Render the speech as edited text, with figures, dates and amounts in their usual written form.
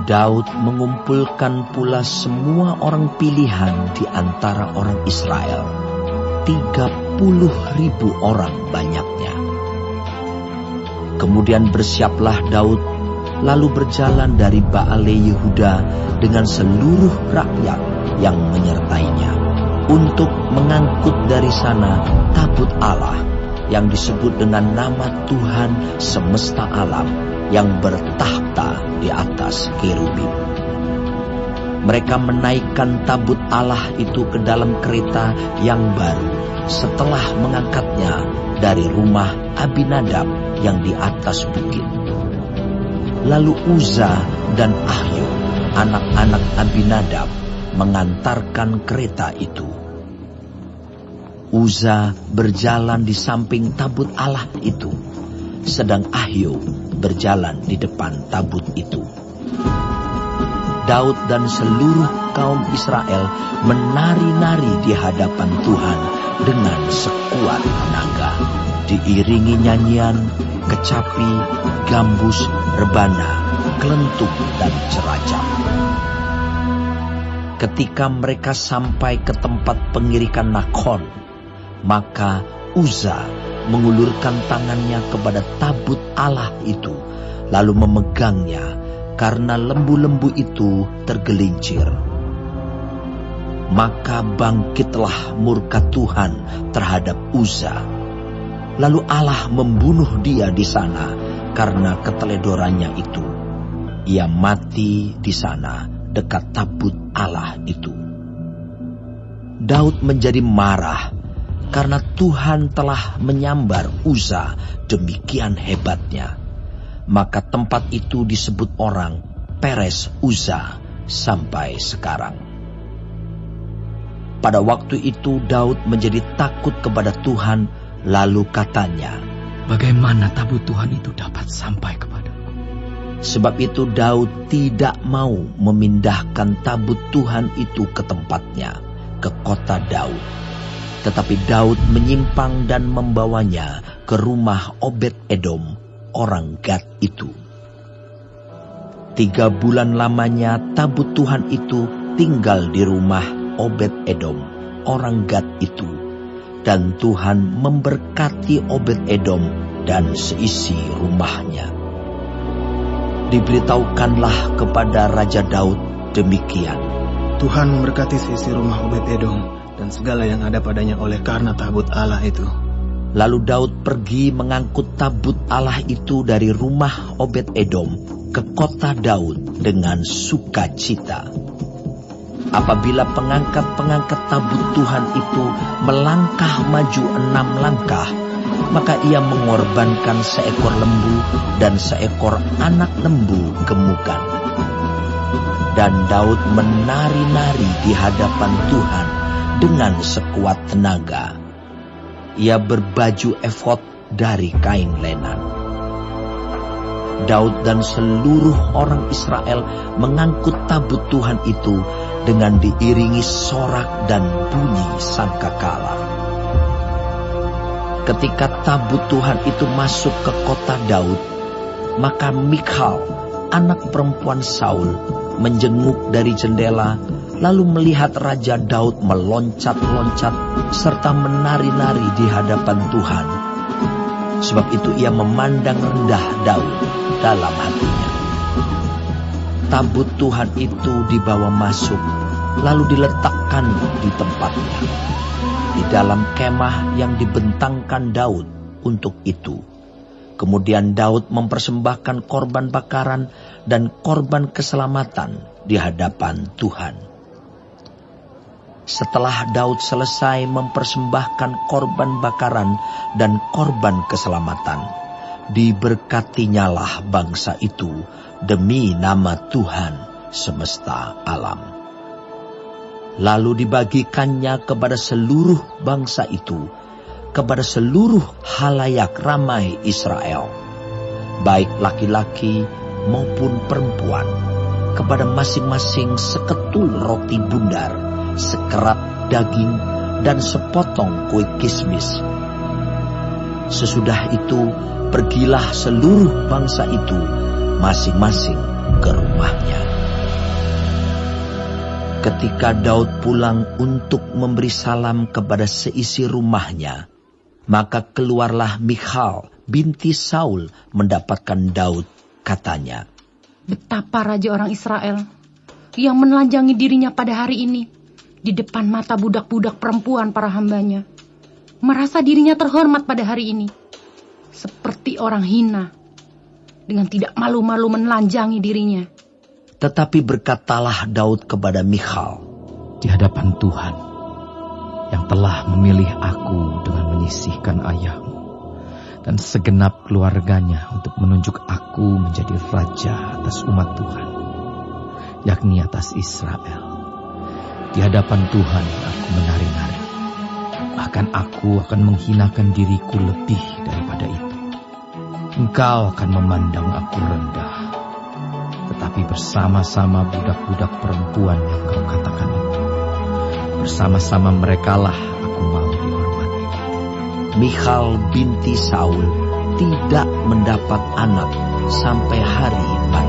Daud mengumpulkan pula semua orang pilihan di antara orang Israel, 30.000 orang banyaknya. Kemudian bersiaplah Daud, lalu berjalan dari Baale Yehuda dengan seluruh rakyat yang menyertainya, untuk mengangkut dari sana tabut Allah yang disebut dengan nama Tuhan semesta alam, yang bertakhta di atas kerubim. Mereka menaikkan tabut Allah itu ke dalam kereta yang baru setelah mengangkatnya dari rumah Abinadab yang di atas bukit. Lalu Uza dan Ahyo, anak-anak Abinadab, mengantarkan kereta itu. Uza berjalan di samping tabut Allah itu, sedang Ahyo berjalan di depan tabut itu. Daud dan seluruh kaum Israel menari-nari di hadapan Tuhan dengan sekuat tenaga, diiringi nyanyian, kecapi, gambus, rebana, kelentuk, dan ceracap. Ketika mereka sampai ke tempat pengirikan Nakon, maka Uza mengulurkan tangannya kepada tabut Allah itu, lalu memegangnya, karena lembu-lembu itu tergelincir. Maka bangkitlah murka Tuhan terhadap Uza. Lalu Allah membunuh dia di sana karena keteledorannya itu. Ia mati di sana dekat tabut Allah itu. Daud menjadi marah karena Tuhan telah menyambar Uza demikian hebatnya. Maka tempat itu disebut orang Peres Uza sampai sekarang. Pada waktu itu Daud menjadi takut kepada Tuhan, lalu katanya, "Bagaimana tabut Tuhan itu dapat sampai kepadaku?" Sebab itu Daud tidak mau memindahkan tabut Tuhan itu ke tempatnya, ke kota Daud. Tetapi Daud menyimpang dan membawanya ke rumah Obed-Edom, orang Gad itu. 3 bulan lamanya tabut Tuhan itu tinggal di rumah Obed-Edom, orang Gad itu. Dan Tuhan memberkati Obed-Edom dan seisi rumahnya. Diberitahukanlah kepada Raja Daud demikian, "Tuhan memberkati seisi rumah Obed-Edom dan segala yang ada padanya oleh karena tabut Allah itu." Lalu Daud pergi mengangkut tabut Allah itu dari rumah Obed-Edom ke kota Daud dengan sukacita. Apabila pengangkat-pengangkat tabut Tuhan itu melangkah maju 6 langkah, maka ia mengorbankan seekor lembu dan seekor anak lembu gemukan. Dan Daud menari-nari di hadapan Tuhan dengan sekuat tenaga. Ia berbaju efod dari kain lenan. Daud dan seluruh orang Israel mengangkut tabut Tuhan itu dengan diiringi sorak dan bunyi sangkakala. Ketika tabut Tuhan itu masuk ke kota Daud, maka Mikhal, anak perempuan Saul, menjenguk dari jendela, lalu melihat Raja Daud meloncat-loncat serta menari-nari di hadapan Tuhan. Sebab itu ia memandang rendah Daud dalam hatinya. Tabut Tuhan itu dibawa masuk, lalu diletakkan di tempatnya, di dalam kemah yang dibentangkan Daud untuk itu. Kemudian Daud mempersembahkan korban bakaran dan korban keselamatan di hadapan Tuhan. Setelah Daud selesai mempersembahkan korban bakaran dan korban keselamatan, diberkatinyalah bangsa itu demi nama Tuhan semesta alam. Lalu dibagikannya kepada seluruh bangsa itu, kepada seluruh halayak ramai Israel, baik laki-laki maupun perempuan, kepada masing-masing seketul roti bundar, sekerap daging, dan sepotong kue kismis. Sesudah itu pergilah seluruh bangsa itu masing-masing ke rumahnya. Ketika Daud pulang untuk memberi salam kepada seisi rumahnya, maka keluarlah Michal binti Saul mendapatkan Daud. Katanya, betapa raja orang Israel yang menelanjangi dirinya pada hari ini di depan mata budak-budak perempuan para hambanya, merasa dirinya terhormat pada hari ini, seperti orang hina, dengan tidak malu-malu menelanjangi dirinya. Tetapi berkatalah Daud kepada Michal, di hadapan Tuhan yang telah memilih aku dengan menyisihkan ayahmu dan segenap keluarganya untuk menunjuk aku menjadi raja atas umat Tuhan, yakni atas Israel. Di hadapan Tuhan aku menari-nari, bahkan aku akan menghinakan diriku lebih daripada itu. Engkau akan memandang aku rendah, tetapi bersama-sama budak-budak perempuan yang kau katakan itu, bersama-sama merekalah aku mau dihormati. Michal binti Saul tidak mendapat anak sampai hari pada